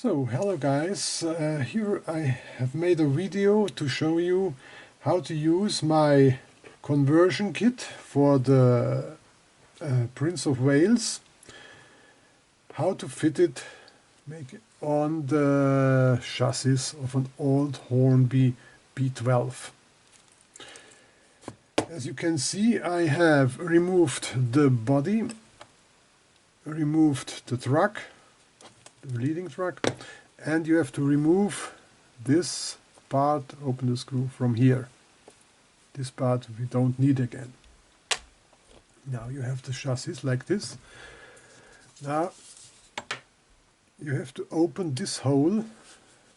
So, hello guys, here I have made a video to show you how to use my conversion kit for the Prince of Wales, how to fit it, make it on the chassis of an old Hornby B12. As you can see, I have removed the body, removed the truck, the leading truck, and you have to remove this part, open the screw from here. This part we don't need again. Now you have the chassis like this. Now you have to open this hole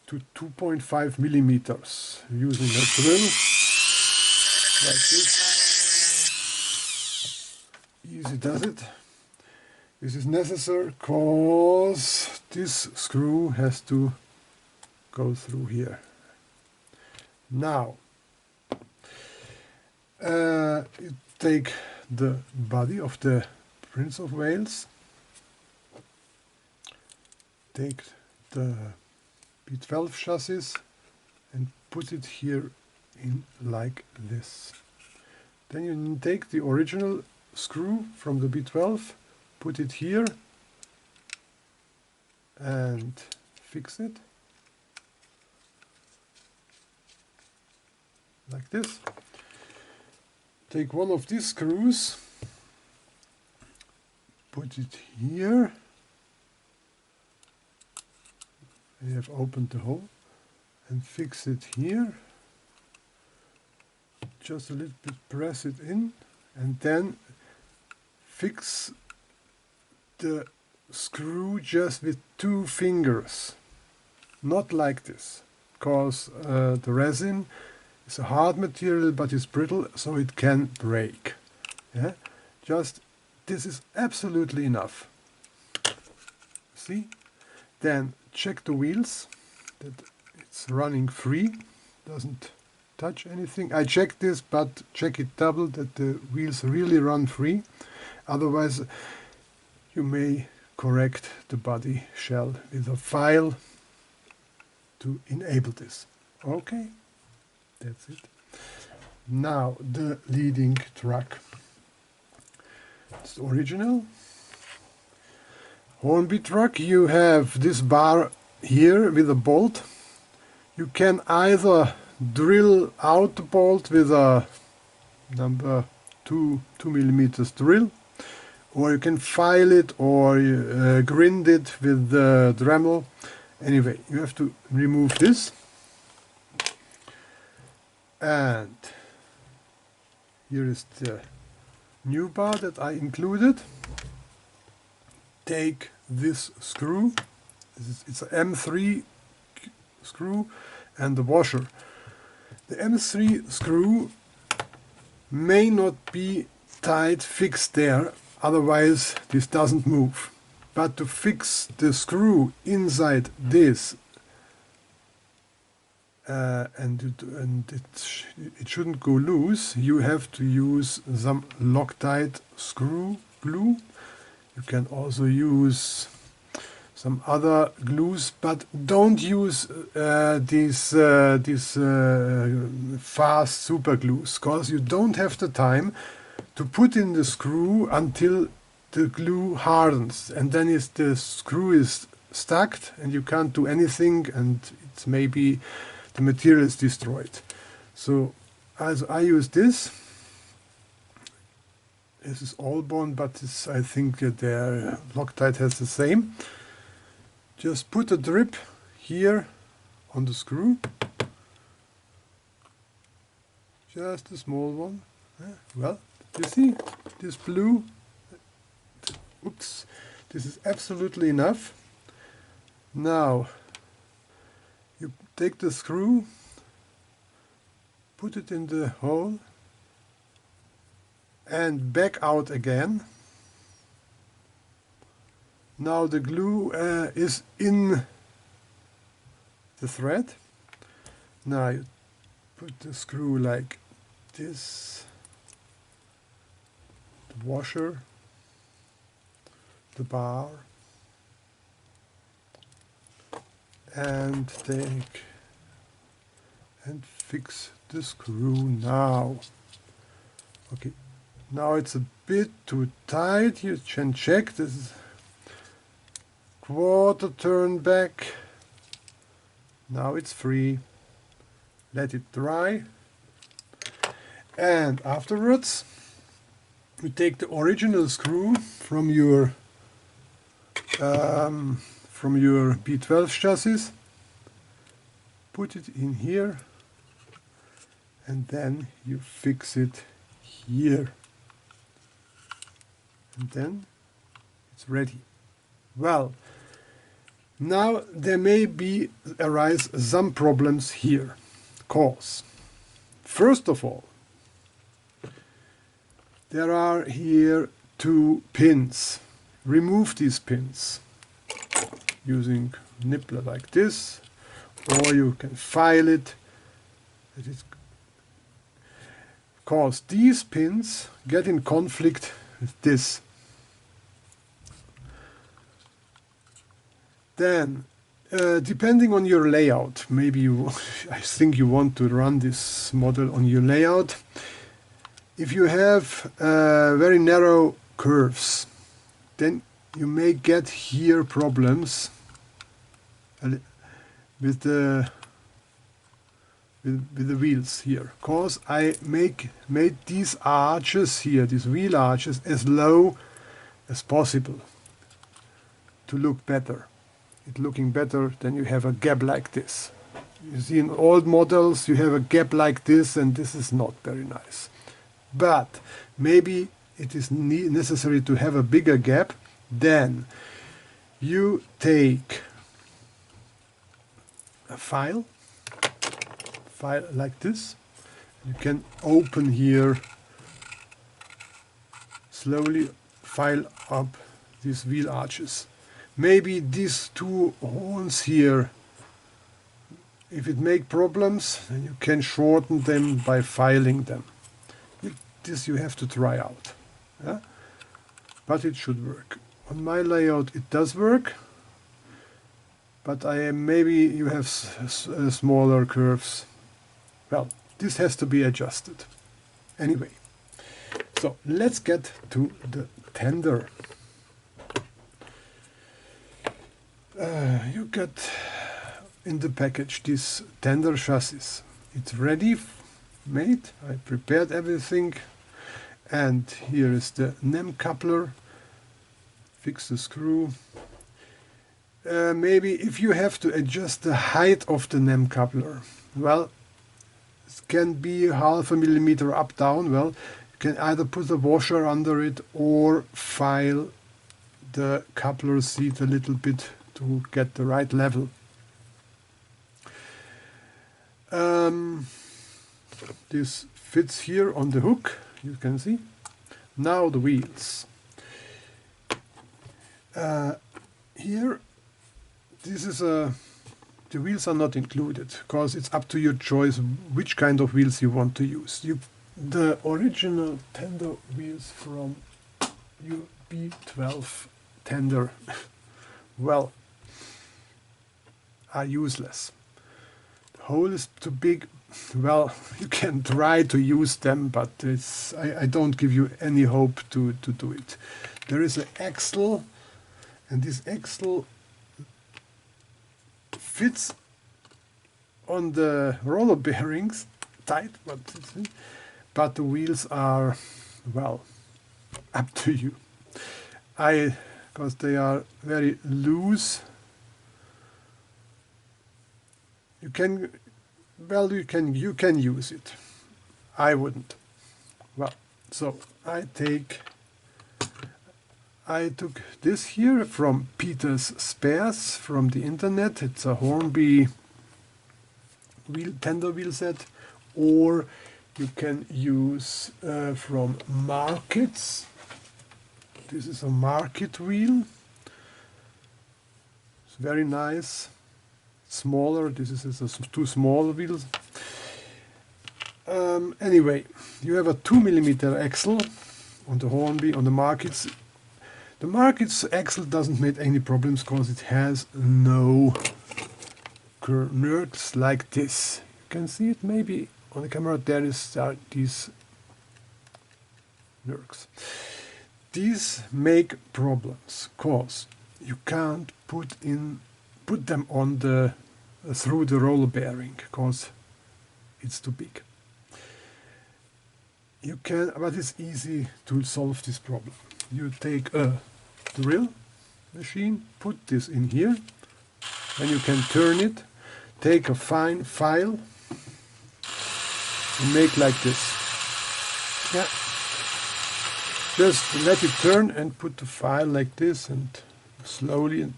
to 2.5 millimeters using a drill like this. Easy does it. This is necessary because this screw has to go through here. Now, you take the body of the Prince of Wales, take the B12 chassis and put it here in like this. Then you take the original screw from the B12, put it here and fix it like this. Take one of these screws, put it here. You have opened the hole and fix it here. Just a little bit press it in and then fix the screw just with 2 fingers, not like this, because the resin is a hard material but it's brittle, so it can break. Yeah, just this is absolutely enough. See? Then check the wheels that it's running free, doesn't touch anything. I checked this, but check it double that the wheels really run free. Otherwise you may correct the body shell with a file to enable this. Okay, that's it. Now the leading truck. It's the original Hornby truck. You have this bar here with a bolt. You can either drill out the bolt with a number 2 millimeters drill, or you can file it or grind it with the Dremel. Anyway, you have to remove this, and here is the new bar that I take this screw, it's an M3 screw, and the washer. The M3 screw may not be tight fixed there, otherwise this doesn't move. But to fix the screw inside this, and it shouldn't go loose, you have to use some Loctite screw glue. You can also use some other glues, but don't use these fast super glues, because you don't have the time to put in the screw until the glue hardens, and then the screw is stuck and you can't do anything, and it's maybe the material is destroyed. So as I use this is Allborn, but I think their Loctite has the same. Just put a drip here on the screw, just a small one. Well, you see this blue, oops, this is absolutely enough. Now you take the screw, put it in the hole and back out again. Now the glue is in the thread. Now you put the screw like this, the washer, the bar, and take and fix the screw now. Okay, now it's a bit too tight. You can check this is quarter turn back. Now it's free. Let it dry, and afterwards you take the original screw from your B12 chassis, put it in here, and then you fix it here, and then it's ready. Well, now there may arise some problems here, cause first of all there are here two pins. Remove these pins using a nippler like this, or you can file it. Because these pins get in conflict with this. Then, depending on your layout, maybe I think you want to run this model on your layout. If you have very narrow curves, then you may get here problems with the wheels here, because I made these arches here, these wheel arches, as low as possible to look better. It's looking better than you have a gap like this. You see, in old models you have a gap like this, and this is not very nice. But maybe it is necessary to have a bigger gap. Then you take a file like this. You can open here, slowly file up these wheel arches. Maybe these two horns here, if it make problems, then you can shorten them by filing them. This you have to try out, yeah? But it should work. On my layout it does work, but maybe you have smaller curves. Well, this has to be adjusted. Anyway, so let's get to the tender. You get in the package this tender chassis. It's ready, made. I prepared everything. And here is the NEM coupler. Fix the screw. Maybe if you have to adjust the height of the NEM coupler, well, it can be 0.5 millimeter up down. Well, you can either put a washer under it or file the coupler seat a little bit to get the right level. This fits here on the hook, you can see. Now the wheels. Here, this is the wheels are not included, because it's up to your choice which kind of wheels you want to use. The original tender wheels from your B12 tender, well, are useless. The hole is too big. Well, you can try to use them, but I don't give you any hope to do it. There is an axle, and this axle fits on the roller bearings tight, but the wheels are, well, up to you. Because they are very loose. You can use it. I wouldn't. Well, so I took this here from Peter's Spares from the internet. It's a Hornby tender wheel set, or you can use from Markets. This is a Market wheel. It's very nice. Smaller. This is two small wheels. Anyway, you have a 2 millimeter axle on the Hornby. On the Markets, the Markets axle doesn't make any problems because it has no knurls like this. You can see it maybe on the camera. There is these knurls. These make problems because you can't put them on through the roller bearing because it's too big. You can, but it's easy to solve this problem. You take a drill machine, put this in here, and you can turn it, take a fine file, and make like this. Yeah. Just let it turn and put the file like this, and slowly and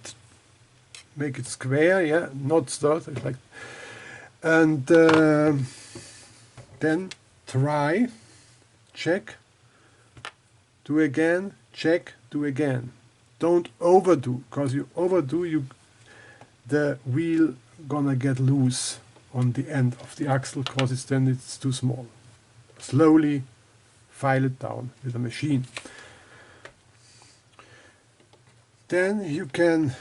make it square. Yeah, not start like. And then try, check, do again, check, do again. Don't overdo, because you overdo, the wheel gonna get loose on the end of the axle, because it's too small. Slowly file it down with a machine. Then you can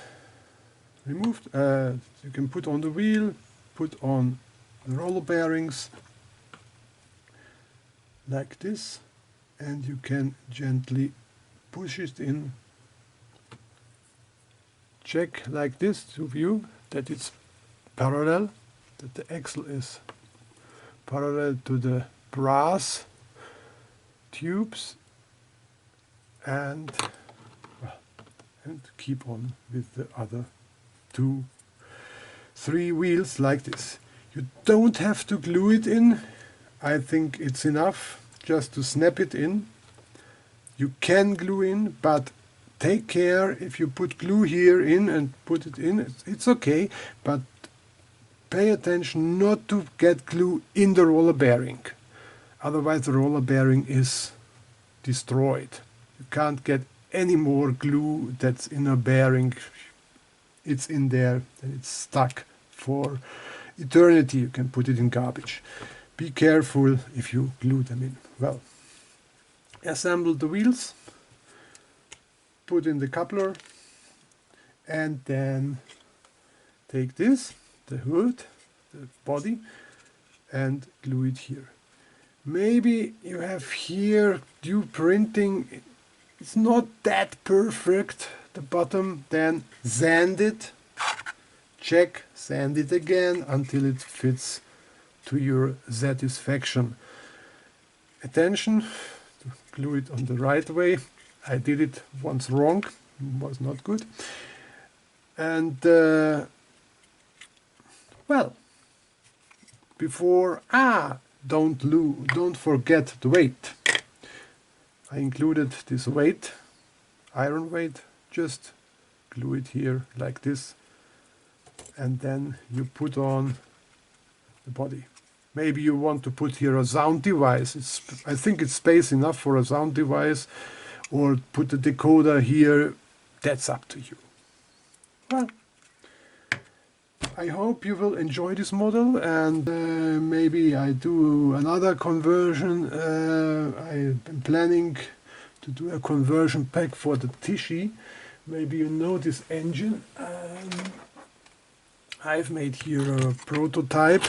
remove, you can put on the wheel, put on the roller bearings like this, and you can gently push it in. Check like this to view that it's parallel, that the axle is parallel to the brass tubes, and keep on with the other 2, 3 wheels like this. You don't have to glue it in. I think it's enough just to snap it in. You can glue in, but take care if you put glue here in and put it in. It's okay, but pay attention not to get glue in the roller bearing. Otherwise the roller bearing is destroyed. You can't get any more glue that's in a bearing. It's in there and it's stuck for eternity. You can put it in garbage. Be careful if you glue them in. Well, assemble the wheels, put in the coupler, and then take this, the hood, the body, and glue it here. Maybe you have here due printing, it's not that perfect, the bottom, then sand it, check, sand it again until it fits to your satisfaction. Attention, to glue it on the right way. I did it once wrong, was not good. And well, before, don't forget the weight. I included this weight, iron weight, just glue it here like this, and then you put on the body. Maybe you want to put here a sound device. I think it's space enough for a sound device, or put the decoder here. That's up to you. Well, I hope you will enjoy this model, and maybe I do another conversion. I've been planning to do a conversion pack for the Tichy. Maybe you know this engine. I've made here a prototype.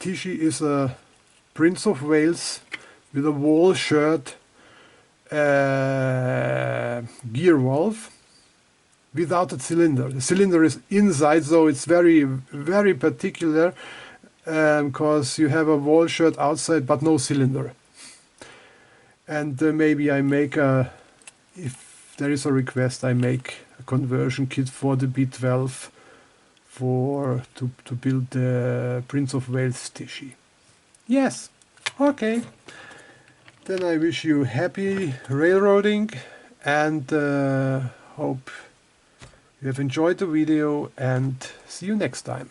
Tichy is a Prince of Wales with a wall shirt gear valve without a cylinder. The cylinder is inside, so it's very, very particular, because you have a wall shirt outside but no cylinder. And maybe I make if there is a request, I make a conversion kit for the B12 to build the Prince of Wales Tichy. Yes, okay. Then I wish you happy railroading, and hope you have enjoyed the video, and see you next time.